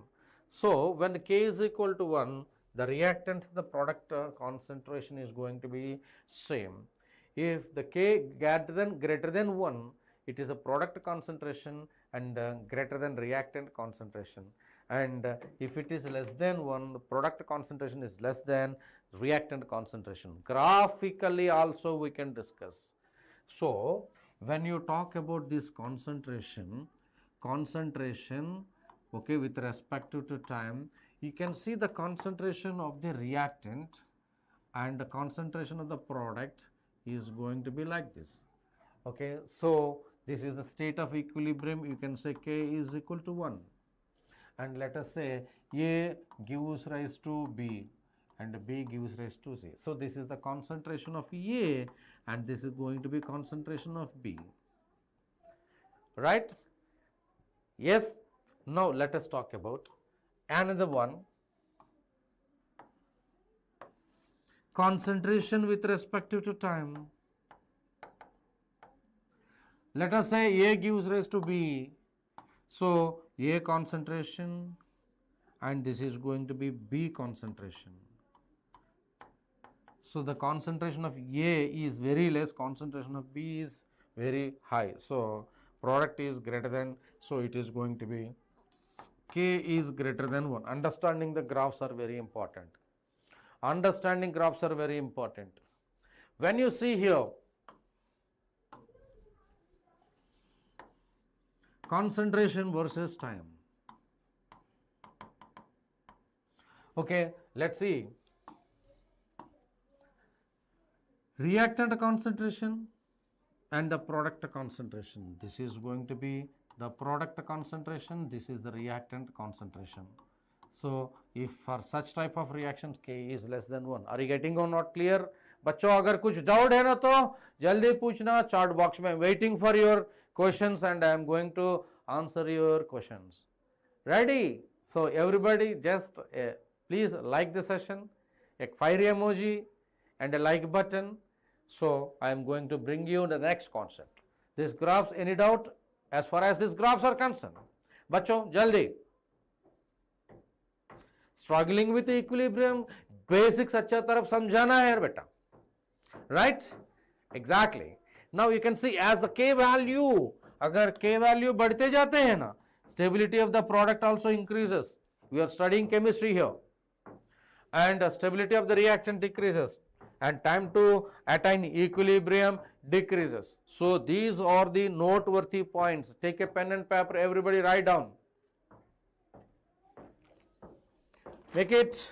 So when K is equal to 1, the reactant, the product concentration is going to be same. If the K greater than 1, it is a product concentration and greater than reactant concentration. And if it is less than 1, the product concentration is less than reactant concentration. Graphically also we can discuss. So when you talk about this concentration, okay, with respect to time, you can see the concentration of the reactant and the concentration of the product is going to be like this. Okay, so this is the state of equilibrium. You can say K is equal to 1, and let us say A gives rise to B and B gives rise to C. So this is the concentration of A and this is going to be concentration of B, right? Yes. Now let us talk about another one, concentration with respect to time. Let us say A gives rise to B, so A concentration and this is going to be B concentration. So the concentration of A is very less, concentration of B is very high. So product is greater than, so it is going to be K is greater than 1. Understanding the graphs are very important. Understanding graphs are very important. When you see here, concentration versus time. Okay, let's see. Reactant concentration and the product concentration. This is going to be the product concentration, this is the reactant concentration. So if for such type of reactions K is less than 1, are you getting or not clear? बच्चों अगर कुछ doubt है ना तो जल्दी पूछना chat box में. Waiting for your questions and I am going to answer your questions. Ready? So everybody just please like the session, a fire emoji and a like button. So I am going to bring you the next concept. These graphs, any doubt as far as these graphs are concerned? बच्चों जल्दी. Struggling with equilibrium, basics अच्छा तरफ समझाना है बेटा. Right? Exactly. Now you can see as the K value, अगर K value बढ़ते जाते हैं ना, stability of the product also increases. We are studying chemistry here. And stability of the reactant decreases and time to attain equilibrium decreases. So these are the noteworthy points. Take a pen and paper, everybody write down. Make it.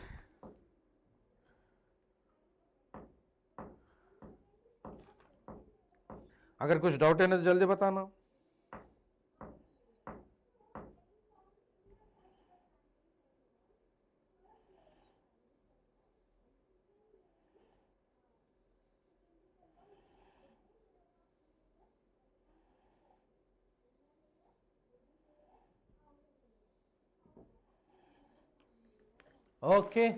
अगर कुछ doubt है ना तो जल्दी बताना. Okay,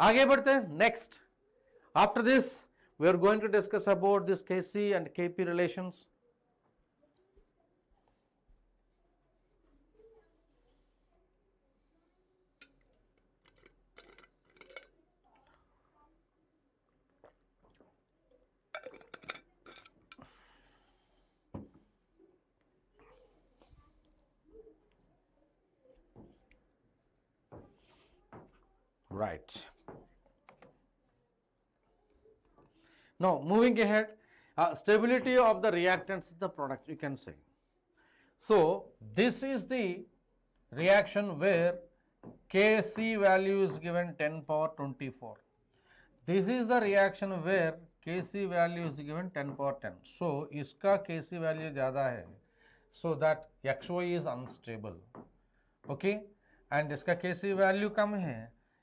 आगे बढ़ते हैं. Next, after this we are going to discuss about this Kc and Kp relations. Right. Now moving ahead, stability of the reactants in the product, you can say. So this is the reaction where Kc value is given 10 power 24. This is the reaction where Kc value is given 10 power 10. So इसका Kc value ज़्यादा है, so that XO is unstable. Okay, and इसका Kc value कम है,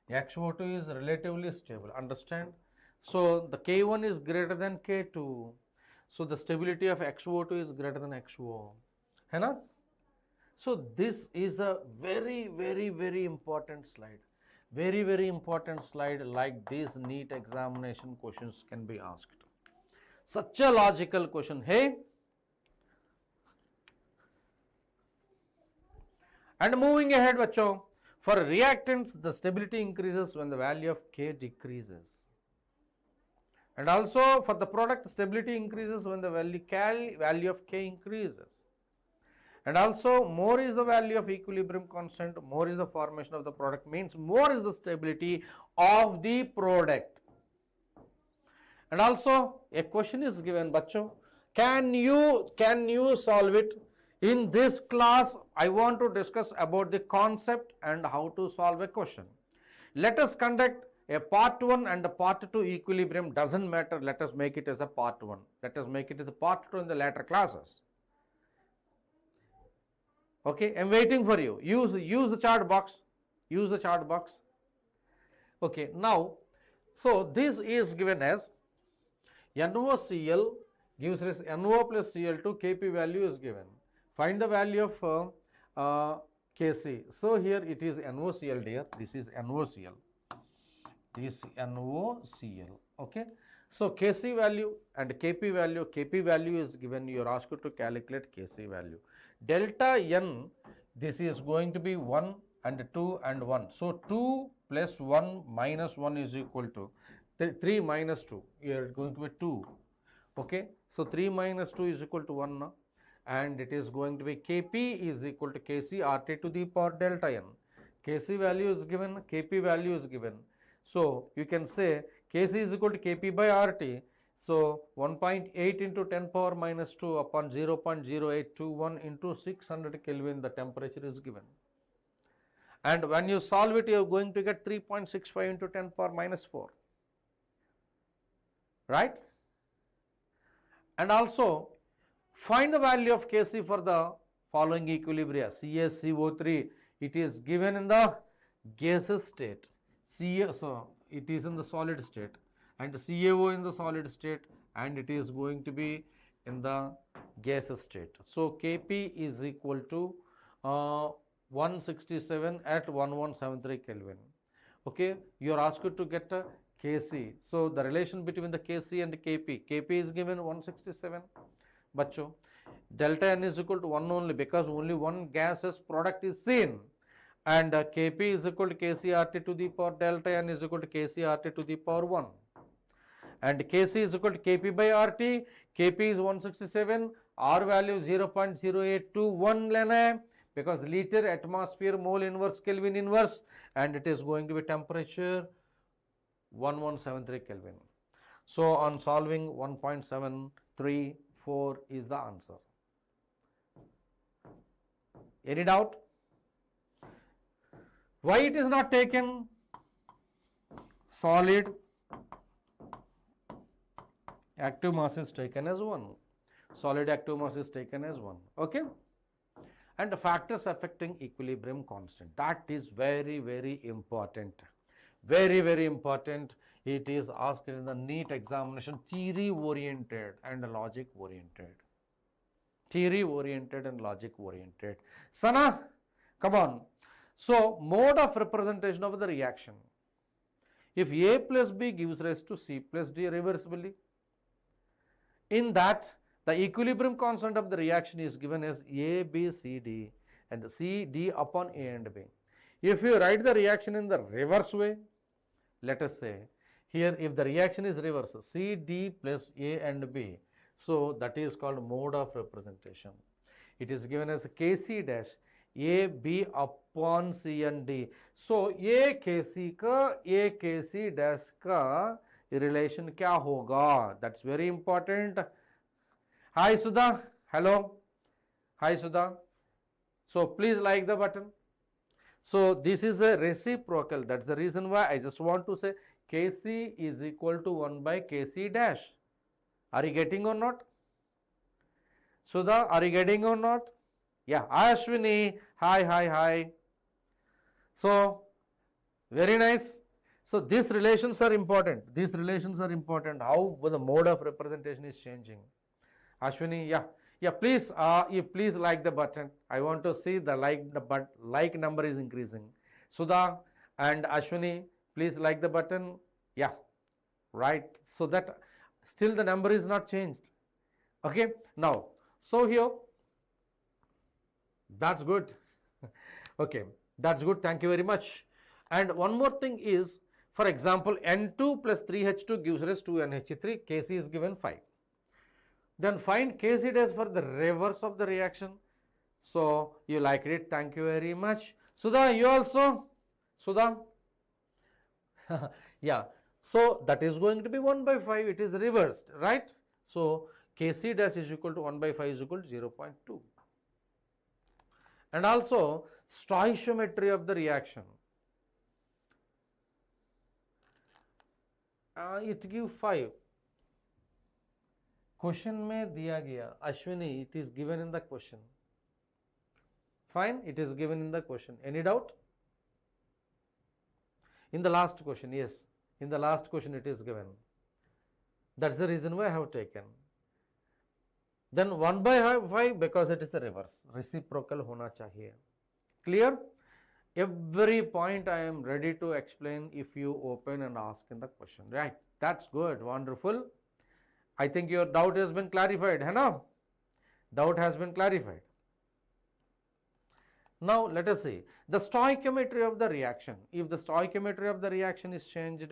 XO2 is relatively stable. Understand? So the K1 is greater than K2. So the stability of XO2 is greater than XO. है ना? So this is a very, very, very important slide. Very, very important slide. Like these NEET examination questions can be asked. Such a logical question. Hey? And moving ahead, बच्चों. For reactants, the stability increases when the value of K decreases. And also for the product, stability increases when the value of K increases. And also more is the value of equilibrium constant, more is the formation of the product, means more is the stability of the product. And also a question is given, bachcho, can you solve it? In this class, I want to discuss about the concept and how to solve a question. Let us conduct a part 1 and a part 2 equilibrium, doesn't matter, let us make it as a part 1. Let us make it as a part 2 in the later classes. Okay, I am waiting for you. Use the chart box. Use the chart box. Okay, now, so this is given as NOCl gives us NO plus Cl2, Kp value is given. Find the value of Kc. So here it is NOCl, dear. This is NOCl. This NOCl. Okay. So Kc value and Kp value. Kp value is given. You are asked to calculate Kc value. Delta N, this is going to be 1 and 2 and 1. So 2 plus 1 minus 1 is equal to 3 minus 2. Here it is going to be 2. Okay. So 3 minus 2 is equal to 1 now. And it is going to be Kp is equal to Kc RT to the power delta N. Kc value is given, Kp value is given. So you can say Kc is equal to Kp by RT. So 1.8 into 10 power minus 2 upon 0.0821 into 600 Kelvin, the temperature is given. And when you solve it, you are going to get 3.65 into 10 power minus 4. Right? And also find the value of Kc for the following equilibria. CaCO3, it is given in the gaseous state. So it is in the solid state, and CaO in the solid state, and it is going to be in the gaseous state. So Kp is equal to 167 at 1173 Kelvin. Okay, you are asked to get a Kc. So the relation between the Kc and Kp, Kp is given 167. Bacho, delta N is equal to 1 only, because only one gaseous product is seen, and Kp is equal to Kc RT to the power delta N is equal to Kc RT to the power 1, and Kc is equal to Kp by RT. Kp is 167, R value 0.0821 lena, because liter atmosphere mole inverse Kelvin inverse, and it is going to be temperature 1173 Kelvin. So on solving, 1.734 is the answer. Any doubt? Why it is not taken solid? Active mass is taken as 1. Solid active mass is taken as 1. Okay? And the factors affecting equilibrium constant. That is very, very important. Very, very important. It is asked in the NEET examination, theory oriented and logic oriented. Theory oriented and logic oriented. Sana, come on. So, mode of representation of the reaction. If A plus B gives rise to C plus D reversibly, in that the equilibrium constant of the reaction is given as A, B, C, D, and C, D upon A and B. If you write the reaction in the reverse way, let us say, here if the reaction is reverse, C, D plus A and B, so that is called mode of representation. It is given as Kc dash A, B upon C and D. So A Kc का A Kc dash का relation क्या होगा? That's very important. Hi Sudha, hello. Hi Sudha. So please like the button. So this is a reciprocal. That's the reason why I just want to say Kc is equal to 1 by Kc dash. Are you getting or not? Sudha, are you getting or not? Yeah, Ashwini, hi. So, very nice. So, these relations are important. These relations are important. How the mode of representation is changing. Ashwini, yeah. Please, you please like the button. I want to see the like number is increasing. Sudha and Ashwini, please like the button. Yeah, right. So that still the number is not changed. Okay. Now, so here, that's good. Okay, that's good. Thank you very much. And one more thing is, for example, N2 plus 3H2 gives rise to NH3. Kc is given 5. Then find Kc dash for the reverse of the reaction. So you liked it. Thank you very much. Sudha, you also? Sudha? Yeah. So that is going to be 1 by 5. It is reversed, right? So Kc dash is equal to 1 by 5 is equal to 0.2. And also stoichiometry of the reaction. It give 5. Question में दिया गया Ashwini, it is given in the question. Fine, it is given in the question. Any doubt? In the last question, yes, in the last question it is given. That's the reason why I have taken. Then 1 by 5 because it is the reverse. Reciprocal hona chahiye. Clear? Every point I am ready to explain if you open and ask in the question. Right? That's good. Wonderful. I think your doubt has been clarified. Hai na? Doubt has been clarified. Now let us see the stoichiometry of the reaction. If the stoichiometry of the reaction is changed,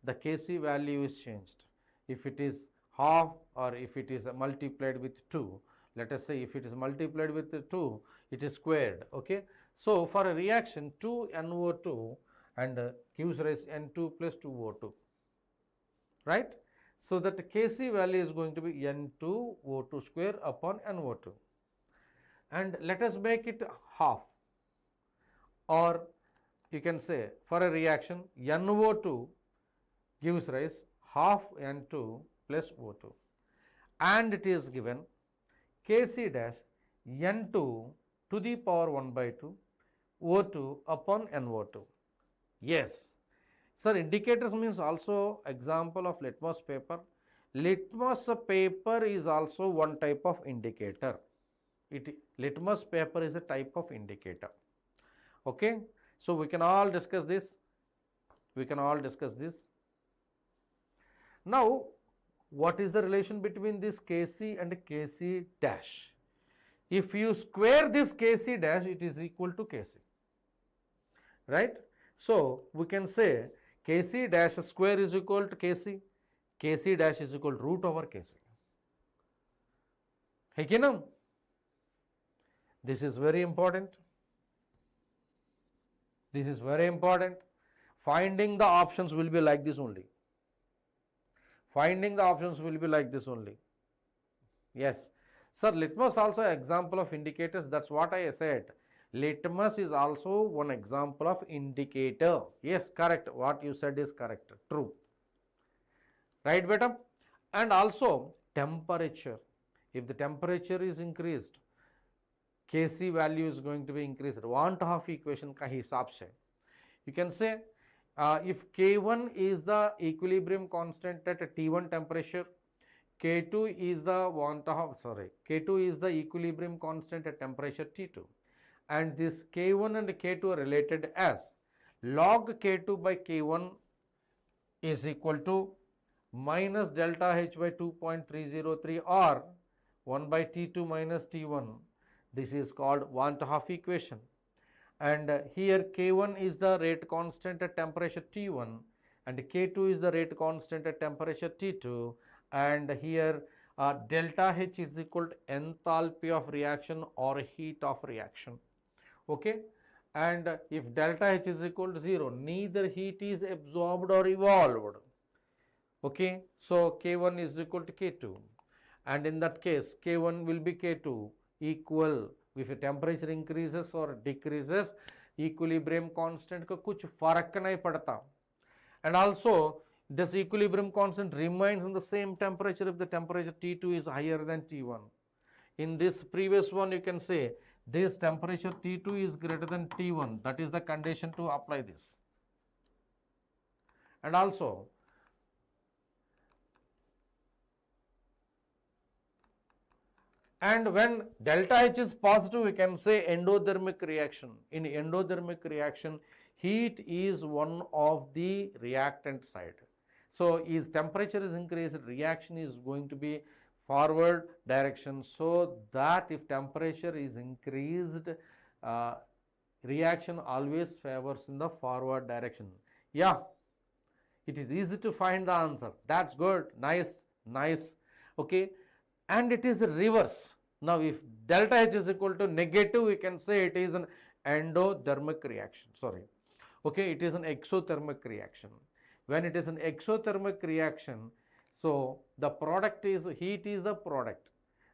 the Kc value is changed. If it is half or if it is multiplied with 2, let us say if it is multiplied with 2, it is squared. Okay. So for a reaction 2NO2 and gives rise N2 plus 2O2, right? So that the Kc value is going to be N2O2 square upon NO2. And let us make it half, or you can say for a reaction NO2 gives rise half N2 plus O2, and it is given Kc dash N2 to the power 1 by 2 O2 upon NO2. Yes. Sir, indicators means also example of litmus paper. Litmus paper is also one type of indicator. Litmus paper is a type of indicator. Okay. So we can all discuss this. Now, what is the relation between this Kc and Kc dash? If you square this Kc dash, it is equal to Kc, right? So we can say Kc dash square is equal to Kc, Kc dash is equal to root over Kc. Hai ki na? This is very important. This is very important. Finding the options will be like this only. Finding the options will be like this only. Yes. Sir, litmus also an example of indicators. That's what I said. Litmus is also one example of indicator. Yes, correct. What you said is correct. True. Right, beta? And also temperature. If the temperature is increased, Kc value is going to be increased. Want half equation ka hisab se. You can say if K1 is the equilibrium constant at T1 temperature, K2 is the K2 is the equilibrium constant at temperature T2, and this K1 and K2 are related as log K2 by K1 is equal to minus delta H by 2.303 or 1 by T2 minus T1. This is called want half equation. And here K1 is the rate constant at temperature T1 and K2 is the rate constant at temperature T2, and here delta H is equal to enthalpy of reaction or heat of reaction. Okay, and if delta H is equal to 0, neither heat is absorbed or evolved. Okay, so K1 is equal to K2, and in that case K1 will be K2 equal. If temperature increases or decreases, equilibrium constant का कुछ फर्क नहीं पड़ता. And also this equilibrium constant remains in the same temperature if the temperature T2 is higher than T1. In this previous one you can say this temperature T2 is greater than T1. That is the condition to apply this. And also when delta H is positive, we can say endothermic reaction. In endothermic reaction, heat is one of the reactant side. So, is temperature is increased, reaction is going to be forward direction. So, that if temperature is increased, reaction always favors in the forward direction. Yeah, it is easy to find the answer. That's good. Nice. Okay. And it is a reverse. Now, if delta H is equal to negative, we can say it is an endothermic reaction. Okay, it is an exothermic reaction. When it is an exothermic reaction, so the product is heat is the product.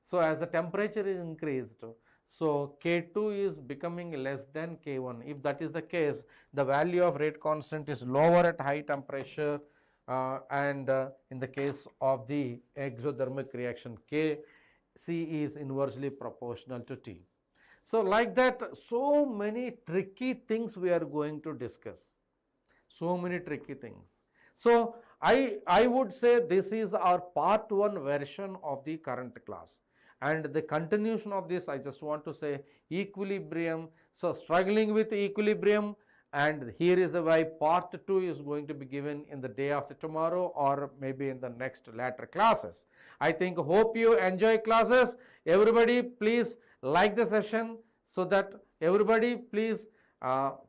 So, as the temperature is increased, so K2 is becoming less than K1. If that is the case, the value of rate constant is lower at high temperature. and in the case of the exothermic reaction, K C is inversely proportional to T. So like that, so many tricky things we are going to discuss. So many tricky things. So I would say this is our part 1 version of the current class. And the continuation of this, I just want to say equilibrium. So struggling with equilibrium, and here is the why part 2 is going to be given in the day after tomorrow or maybe in the next later classes. I think, hope you enjoy classes. Everybody please like the session, so that everybody please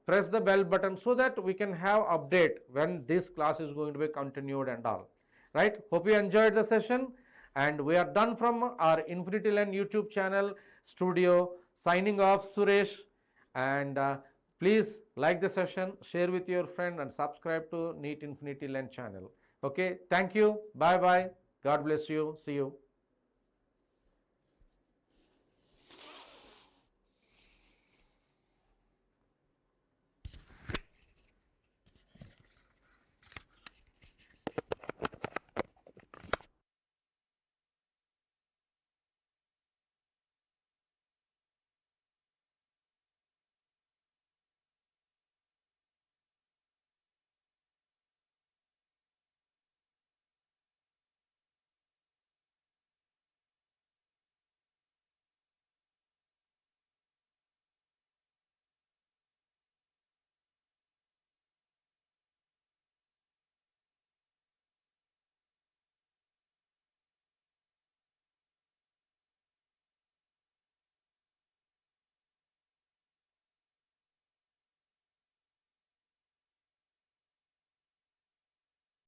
press the bell button, so that we can have update when this class is going to be continued and all. Right? Hope you enjoyed the session, and we are done from our Infinity Learn YouTube channel studio. Signing off, Suresh, and please like the session, share with your friend, and subscribe to NEET Infinity Learn channel. Okay, thank you. Bye bye. God bless you. See you.